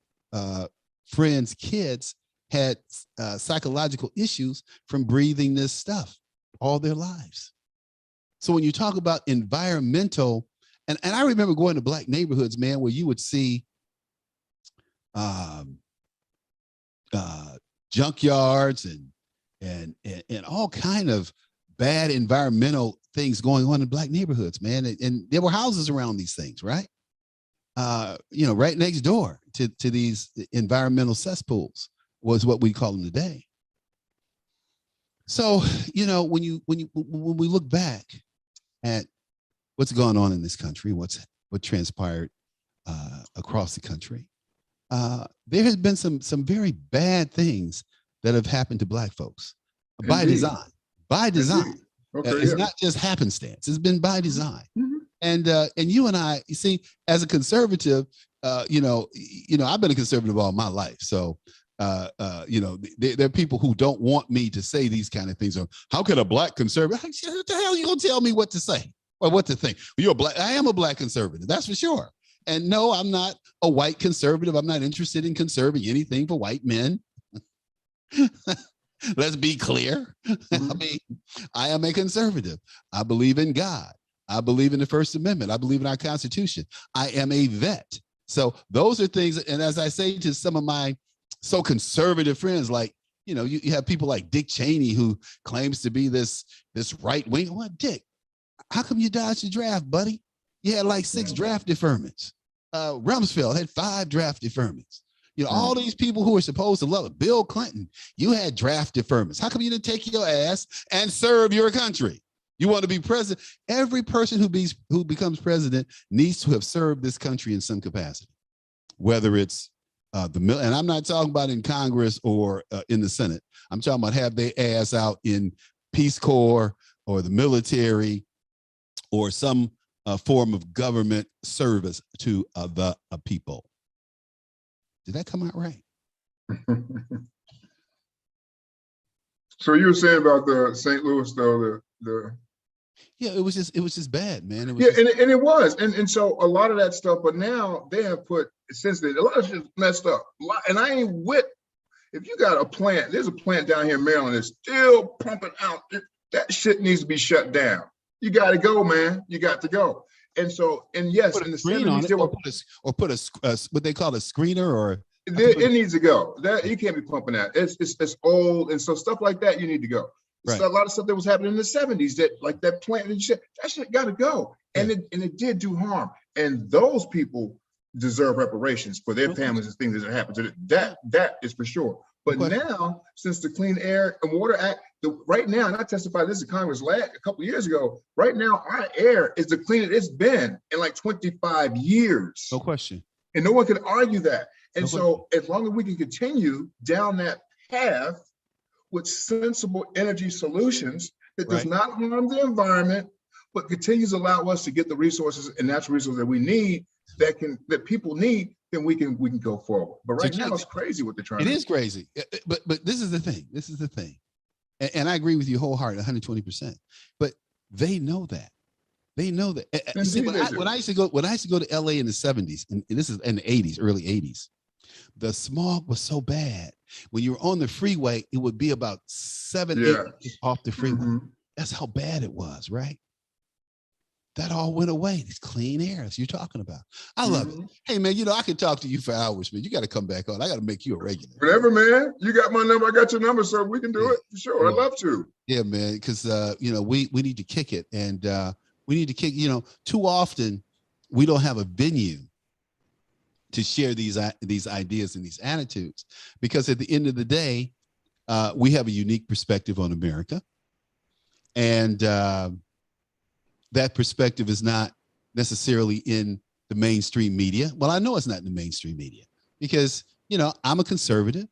friends' kids had psychological issues from breathing this stuff all their lives. So when you talk about environmental, and I remember going to Black neighborhoods, man, where you would see junkyards and all kind of bad environmental things going on in Black neighborhoods, man. And there were houses around these things, right? Right next door to these environmental cesspools was what we call them today. So, when we look back at what's going on in this country, what transpired across the country, there has been some very bad things that have happened to Black folks by design. By design. It's not just happenstance. It's been by design. Mm-hmm. And you and I, you see, as a conservative, I've been a conservative all my life. So, there are people who don't want me to say these kind of things. How can a Black conservative? What the hell are you gonna tell me what to say or what to think? Well, you're a Black. I am a Black conservative. That's for sure. And no, I'm not a white conservative. I'm not interested in conserving anything for white men. Let's be clear. Mm-hmm. I mean, I am a conservative. I believe in God. I believe in the First Amendment. I believe in our Constitution. I am a vet. So those are things. And as I say to some of my so conservative friends, like, you have people like Dick Cheney, who claims to be this right wing. What, Dick? How come you dodged the draft, buddy? You had like 6 draft deferments. Rumsfeld had 5 draft deferments. All these people who are supposed to love it. Bill Clinton, you had draft deferments. How come you didn't take your ass and serve your country? You want to be president? Every person who becomes president needs to have served this country in some capacity, whether it's and I'm not talking about in Congress or in the Senate. I'm talking about have their ass out in Peace Corps or the military or some form of government service to the people. Did that come out right? So you were saying about the St. Louis, though, yeah, it was just bad, man. It was and it was, and so a lot of that stuff. But now they have put, since then, a lot of shit's messed up. And I ain't with. If you got a plant, there's a plant down here in Maryland that's still pumping out. That shit needs to be shut down. You got to go, man. You got to go. And so, and yes, in the 70s, or put a what they call a screener, or it needs to go. That you can't be pumping that. It's old, and so stuff like that you need to go. Right. So a lot of stuff that was happening in the 70s, that like that plant and shit, that shit got to go. And it did do harm. And those people deserve reparations for their families and things that happened to them. That is for sure. But now, since the Clean Air and Water Act, right now, and I testified this in Congress a couple of years ago, right now, our air is the cleanest it's been in like 25 years. No question. And no one can argue that. And so as long as we can continue down that path with sensible energy solutions that does not harm the environment, but continues to allow us to get the resources and natural resources that we need, that people need, then we can go forward. But right now it's crazy what they're trying to do. It is crazy. But this is the thing. And I agree with you wholeheartedly, 120%. But they know that. See, when I used to go to LA in the 70s, and this is in the 80s, early 80s, the smog was so bad. When you were on the freeway, it would be about 7, 8 inches off the freeway. Mm-hmm. That's how bad it was, right? That all went away. These clean airs you're talking about. I love it. Hey, man, I can talk to you for hours, man. You got to come back on. I got to make you a regular. Whatever, man. You got my number. I got your number, so we can do it for sure. I'd love to. Yeah, man, because, we need to kick it. And we need to kick, too often we don't have a venue to share these ideas and these attitudes, because at the end of the day, we have a unique perspective on America. And that perspective is not necessarily in the mainstream media. Well, I know it's not in the mainstream media because, I'm a conservative,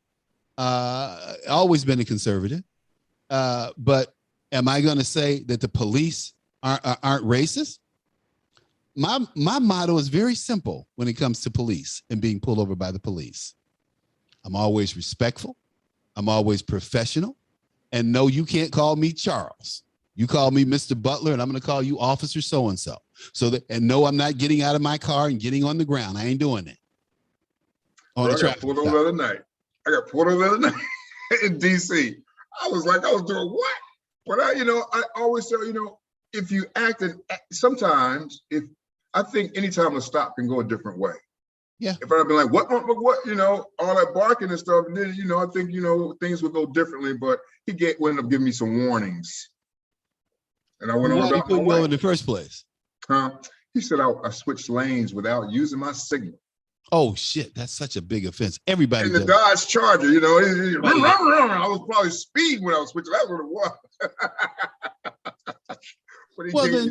always been a conservative. But am I going to say that the police aren't racist? My motto is very simple when it comes to police and being pulled over by the police. I'm always respectful. I'm always professional. And no, you can't call me Charles. You call me Mr. Butler, and I'm going to call you Officer So-and-so. And no, I'm not getting out of my car and getting on the ground. I ain't doing that. I got pulled over the other night. In DC. I was doing what? But I always say, if you act, and sometimes I think anytime a stop can go a different way. Yeah. If I'd been like, what, all that barking and stuff, and then, I think, things would go differently, but he ended up giving me some warnings. And I went on about my way. In the first place? He said I switched lanes without using my signal. Oh shit, that's such a big offense. Everybody in the Dodge Charger, I was probably speeding when I was switching. That's what it was. Well, then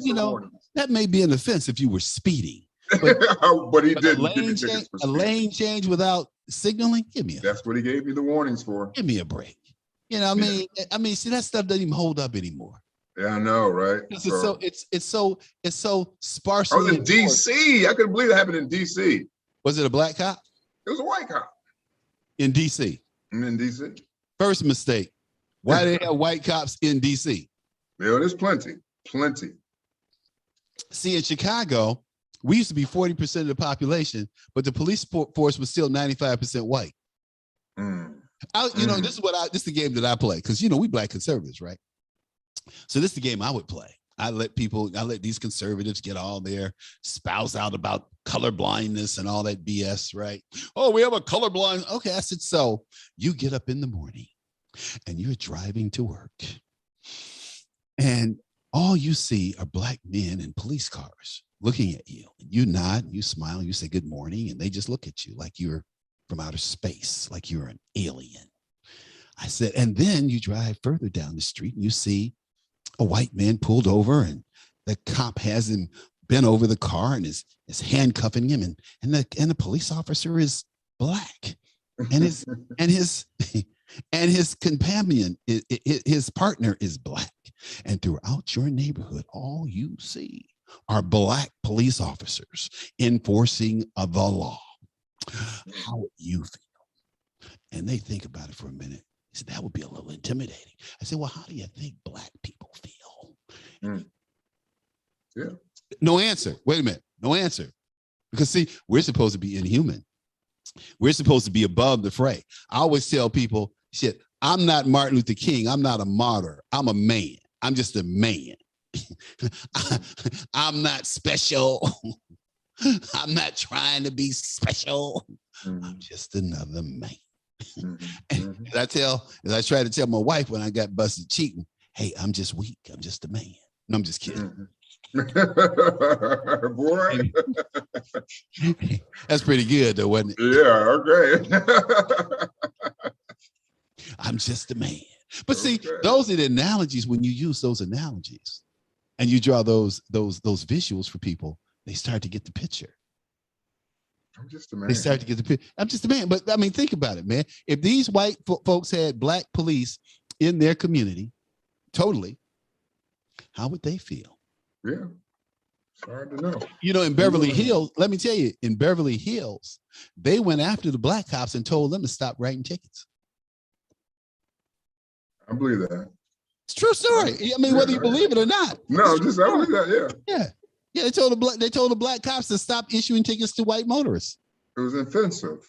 that may be an offense if you were speeding. But he didn't. A lane change without signaling? Give me That's what he gave me the warnings for. Give me a break. I mean, see, that stuff doesn't even hold up anymore. Yeah, I know, right? It's so sparsely. I was in DC. I couldn't believe it happened in DC. Was it a black cop? It was a white cop. In DC? In DC. First mistake. Why do they have white cops in DC? Yeah, there's plenty. See, in Chicago, we used to be 40% of the population, but the police force was still 95% white. This is the game that I play, because we black conservatives, right? So this is the game I would play. I let these conservatives get all their spouse out about color blindness and all that BS, right? Oh, we have a color blind. Okay, I said, so you get up in the morning and you're driving to work and all you see are black men in police cars looking at you. You nod, you smile, you say good morning, and they just look at you like you're from outer space, like you're an alien. I said, and then you drive further down the street and you see a white man pulled over, and the cop has him bent over the car and is handcuffing him, and the police officer is black, and his companion, his partner is black, and throughout your neighborhood, all you see are black police officers enforcing the law. How would you feel? And they think about it for a minute. He said, that would be a little intimidating. I said, well, how do you think Black people feel? Yeah. No answer. Wait a minute. No answer. Because see, we're supposed to be inhuman. We're supposed to be above the fray. I always tell people, shit, I'm not Martin Luther King. I'm not a martyr. I'm a man. I'm just a man. I'm not special. I'm not trying to be special. I'm just another man. As I try to tell my wife when I got busted cheating, hey, I'm just weak. I'm just a man. No, I'm just kidding. Boy. That's pretty good though, wasn't it? Yeah, okay. I'm just a man. But see, those are the analogies. When you use those analogies and you draw those visuals for people, they start to get the picture. I'm just a man. They start to get the picture. I'm just a man. But I mean, think about it, man. If these white folks had Black police in their community, totally, how would they feel? Yeah, it's hard to know. You know, in Beverly Hills, let me tell you, in Beverly Hills, they went after the Black cops and told them to stop writing tickets. I believe that. It's a true story. I mean, whether you believe it or not. No, just I believe that. Yeah. Yeah. They told the Black cops to stop issuing tickets to white motorists. It was offensive.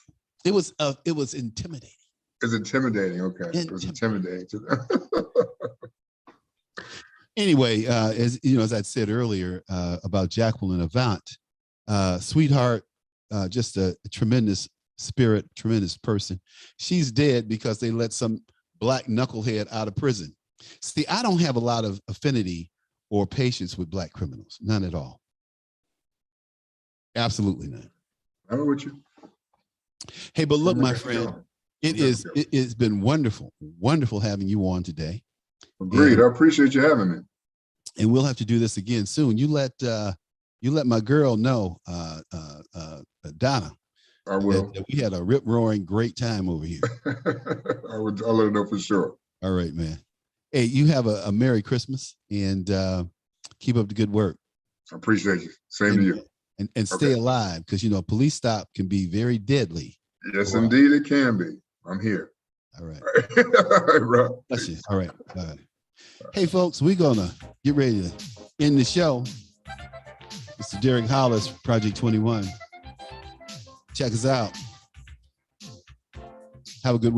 It was intimidating. It's intimidating. Okay, it was intimidating to them. Anyway, as you know, as I said earlier about Jacqueline Avant, sweetheart, just a tremendous spirit, tremendous person. She's dead because they let some Black knucklehead out of prison. See, I don't have a lot of affinity or patience with Black criminals, none at all. Absolutely none. I'm with you. Hey, but look, my friend, it's been wonderful having you on today. Agreed. I appreciate you having me. And we'll have to do this again soon. You let my girl know, Donna. I will. That we had a rip-roaring great time over here. I'll let her know for sure. All right, man. Hey, you have a Merry Christmas and keep up the good work. I appreciate you. Same to you. And stay alive, because you know, police stop can be very deadly. Yes, indeed it can be. I'm here. All right. All right. That's it. All right. Bye. Hey, folks, we're gonna get ready to end the show. Mr. Derek Hollis, Project 21. Check us out. Have a good week.